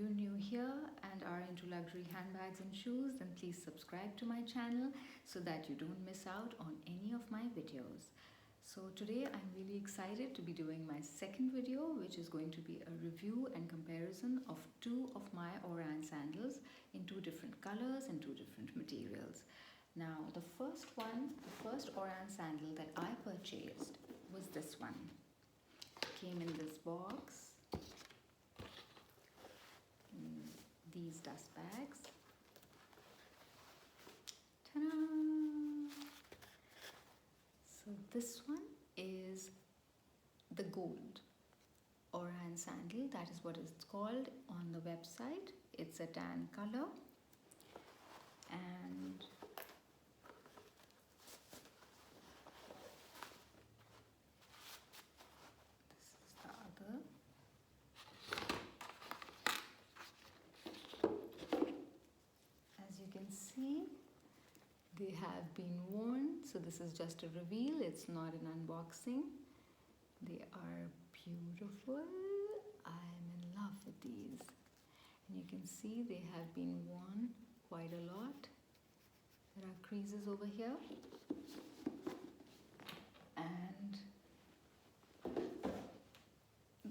you're new here and are into luxury handbags and shoes, then please subscribe to my channel so that you don't miss out on any of my videos. So today I'm really excited to be doing my second video, which is going to be a review and comparison of two of my Oran sandals in two different colors and two different materials. Now the first Oran sandal that I purchased was this one. It came in this box. These dust bags. Ta-da! So this one is the gold Oran sandal, that is what it's called on the website. It's a tan color, and this is the other. As you can see, they have been worn, so this is just a reveal, it's not an unboxing. They are beautiful. I'm in love with these, and you can see they have been worn quite a lot. There are creases over here, and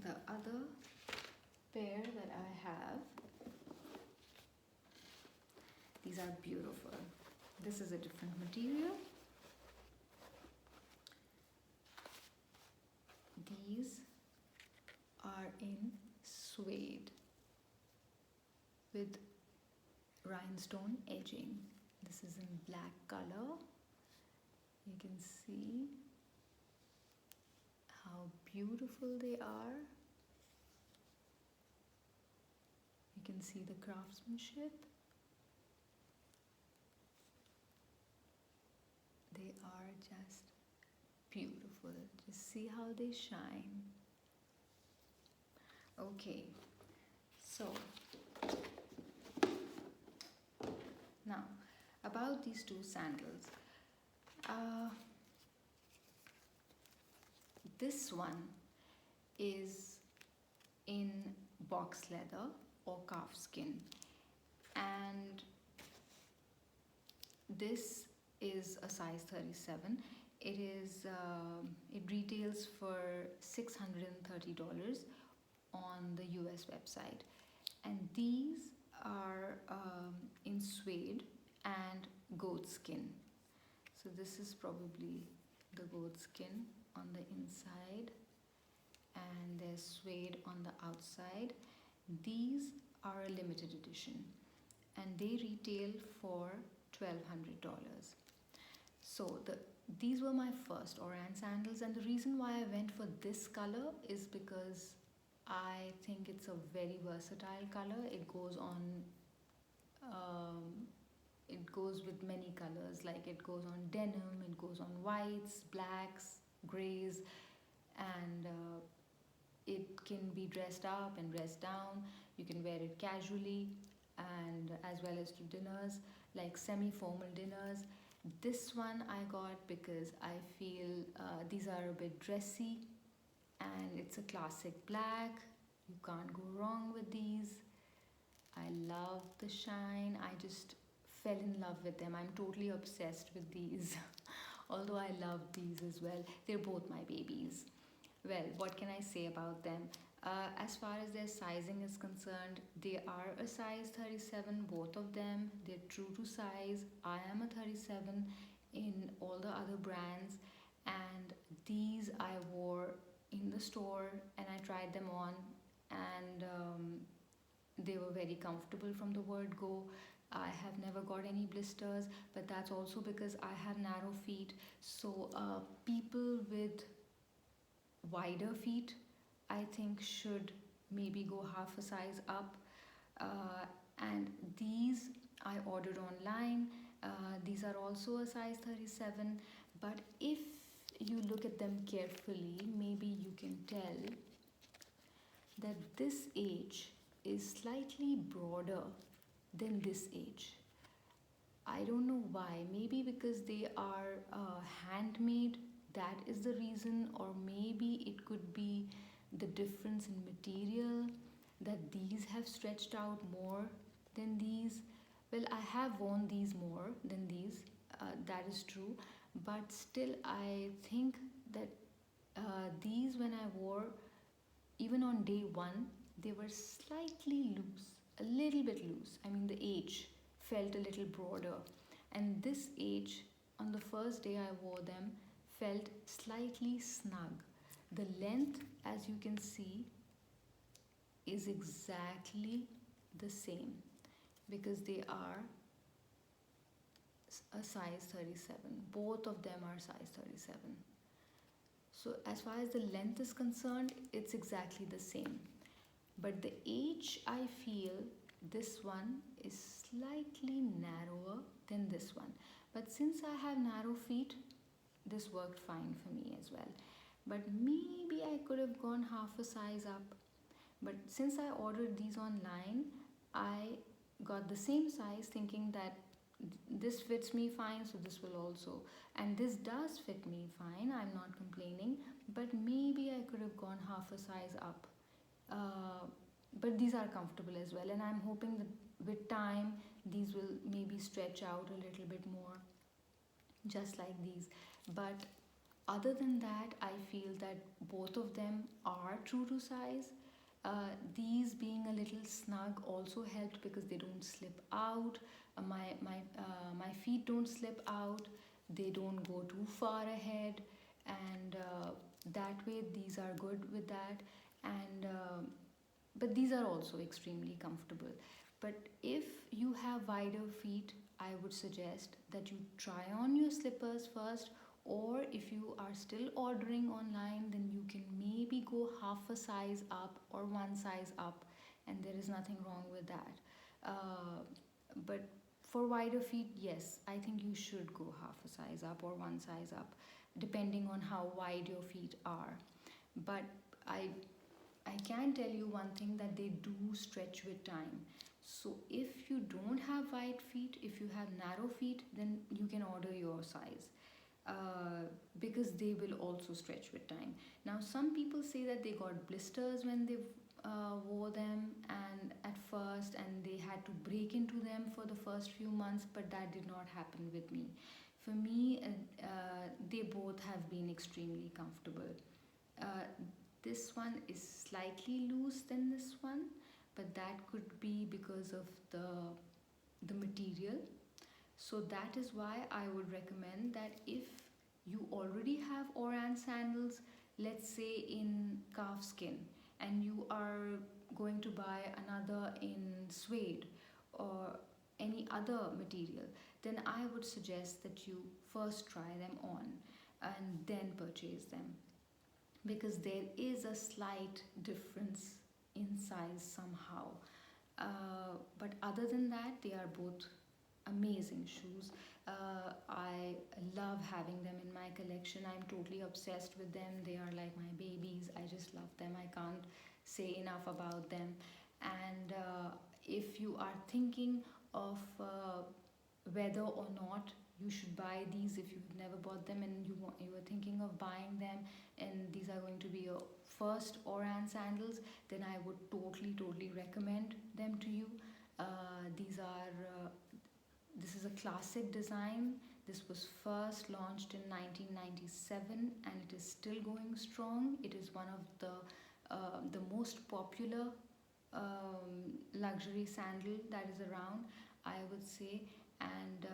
the other pair that I have, these are beautiful. This is a different material. These are in suede with rhinestone edging. This is in black color. You can see how beautiful they are. You can see the craftsmanship. They are just beautiful. Just see how they shine. Okay, so now about these two sandals. This one is in box leather or calf skin, and this is a size 37. It retails for $630 on the US website, and these are in suede and goat skin. So this is probably the goat skin on the inside, and there's suede on the outside. These are a limited edition, and they retail for $1,200. So these were my first Oran sandals, and the reason why I went for this color is because I think it's a very versatile color. It goes with many colors, like it goes on denim, it goes on whites, blacks, grays, and it can be dressed up and dressed down. You can wear it casually and as well as to dinners, like semi-formal dinners. This one I got because I feel these are a bit dressy, and it's a classic black. You can't go wrong with these. I love the shine. I just fell in love with them. I'm totally obsessed with these. Although I love these as well. They're both my babies. Well, what can I say about them? As far as their sizing is concerned, they are a size 37, both of them. They're true to size. I am a 37 in all the other brands, and these I wore in the store and I tried them on, and they were very comfortable from the word go. I have never got any blisters, but that's also because I have narrow feet. So people with wider feet, I think, should maybe go half a size up. And these I ordered online. These are also a size 37, but if you look at them carefully, maybe you can tell that this edge is slightly broader than this edge. I don't know why. Maybe because they are handmade, that is the reason, or maybe it could be the difference in material. that these have stretched out more than these. Well, I have worn these more than these, that is true, but still, I think that these, when I wore, even on day one, they were slightly loose, a little bit loose. I mean, the H felt a little broader, and this H, on the first day I wore them, felt slightly snug. The length, as you can see, is exactly the same because they are a size 37. Both of them are size 37. So as far as the length is concerned, it's exactly the same. But the H, I feel this one is slightly narrower than this one. But since I have narrow feet, this worked fine for me as well. But maybe I could have gone half a size up. But since I ordered these online, I got the same size thinking that this fits me fine, so this will also. And this does fit me fine, I'm not complaining. But maybe I could have gone half a size up. But these are comfortable as well, and I'm hoping that with time these will maybe stretch out a little bit more, just like these. But other than that, I feel that both of them are true to size. These being a little snug also helped because they don't slip out. My feet don't slip out. They don't go too far ahead, and that way these are good with that. And but these are also extremely comfortable. But if you have wider feet, I would suggest that you try on your slippers first, or if you are still ordering online, then you can maybe go half a size up or one size up, and there is nothing wrong with that. But for wider feet, yes, I think you should go half a size up or one size up, depending on how wide your feet are. But I can tell you one thing, that they do stretch with time. So if you don't have wide feet, if you have narrow feet, then you can order your size, because they will also stretch with time. Now, some people say that they got blisters when they wore them and at first, and they had to break into them for the first few months, but that did not happen with me. For me, they both have been extremely comfortable. Uh, this one is slightly loose than this one, but that could be because of the material. So that is why I would recommend that if you already have Oran sandals, let's say in calf skin, and you are going to buy another in suede or any other material, then I would suggest that you first try them on and then purchase them, because there is a slight difference in size somehow. But other than that, they are both amazing shoes. I love having them in my collection. I'm totally obsessed with them. They are like my babies. I just love them. I can't say enough about them. And if you are thinking of whether or not you should buy these, if you've never bought them and you are thinking of buying them, and these are going to be your first Oran sandals, then I would totally recommend them to you. This is a classic design. This was first launched in 1997 and it is still going strong. It is one of the most popular luxury sandal that is around, I would say. And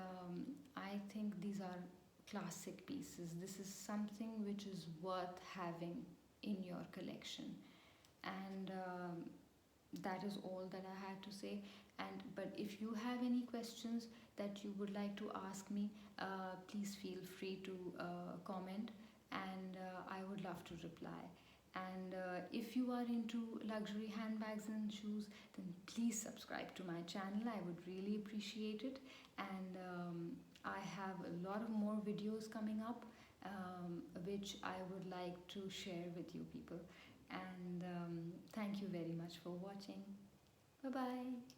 I think these are classic pieces. This is something which is worth having in your collection. And that is all that I had to say. And but if you have any questions that you would like to ask me, please feel free to comment, and I would love to reply. And if you are into luxury handbags and shoes, then please subscribe to my channel. I would really appreciate it. And I have a lot of more videos coming up, which I would like to share with you people. And thank you very much for watching. Bye bye.